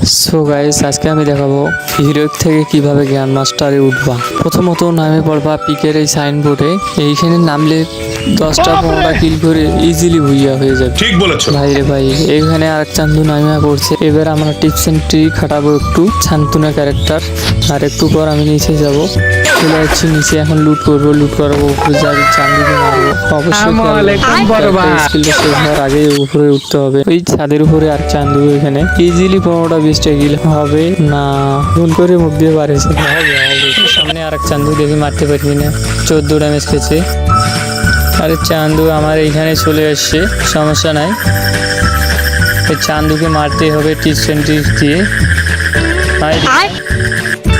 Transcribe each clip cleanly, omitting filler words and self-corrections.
So guys, আজকে আমি দেখাবো হিরোইক থেকে কিভাবে গ্র্যান্ড মাস্টারে উঠবা। প্রথমত নামে পড়বা পিকের এই সাইনবোর্ডে, এইখানে নামলে 10টা-15টা কিল করে ইজিলি ভুইয়া হয়ে যাবে। ঠিক বলেছো ভাই রে ভাই, এইখানে আর চান্দু নামিয়া পড়ছে। এবার আমরা টিপস এন্ড ট্রিক খাটাবো একটু, শান্তনা ক্যারেক্টার। আর একটু পর আমি নিচে যাব, চলে যাচ্ছি নিচে। এখন লুট করবো, লুট করাবো, উপরে যাবি, চান্দুকে মারবো। অবশ্যই স্কিলটা শেষ হওয়ার আগে উপরে উঠতে হবে। ওই ছাদের উপরে আর চান্দু এখানে ইজিলি 15টা-20টা কিল হবে না। ফোন করে মুখ দিয়ে পারেছে, সামনে আর এক চান্দু, দেখি মারতে পারবি না। 14 ড্যামেজ খেয়েছে। আরে চান্দু আমার এইখানে চলে আসছে, সমস্যা নাই। ওই চান্দুকে মারতে হবে টিপস এন্ড ট্রিক দিয়ে।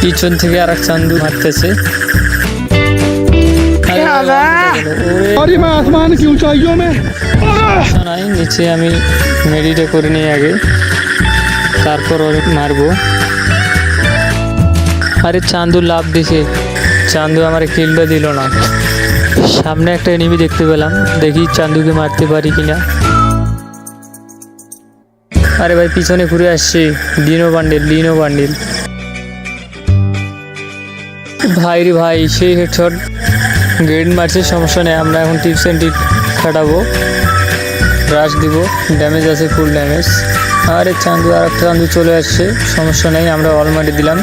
পিছন থেকে আর এক চান্দু মারতেছে। अरे मैं आसमान की ऊंचाइयों में নাই, নিচে আমি মেডিটা করে নিই আগে, তারপর ওর মারবো। আরে চান্দু লাভ দিছে, চান্দু আমার কিলটা দিল না। সামনে একটা এনিমি দেখতে পেলাম, দেখি চান্দুকে মারতে পারি কিনা। আরে ভাই পিছনে ঘুরে আসছে, লিনো বান্ডিল। ভাই রে ভাই, সেই হেডশট গ্রেড মারছে, সমস্যা নেই। আমরা এখন টিপস এন্ড ট্রিক খাটাবো, রাশ দিব, ড্যামেজ আছে, ফুল ড্যামেজ। আরে চান্দু আর একটা চান্দু চলে আসছে, সমস্যা নেই, আমরা অল মারি দিলাম।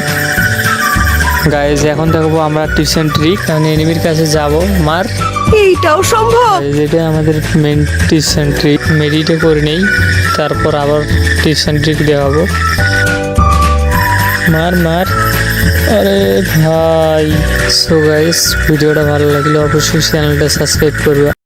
গাইজ এখন দেখবো আমরা টিপস এন্ড ট্রিক। আমি এনিমির কাছে যাব, মার। এইটাও সম্ভব? যেটা আমাদের main tips and trick, meditate করে নেই, তারপর আবার টিপস এন্ড ট্রিক দেখাবো। মার। আরে ভাই, সো গাইস, ভিডিওটা ভালো লাগলে অবশ্যই চ্যানেলটা সাবস্ক্রাইব করবে।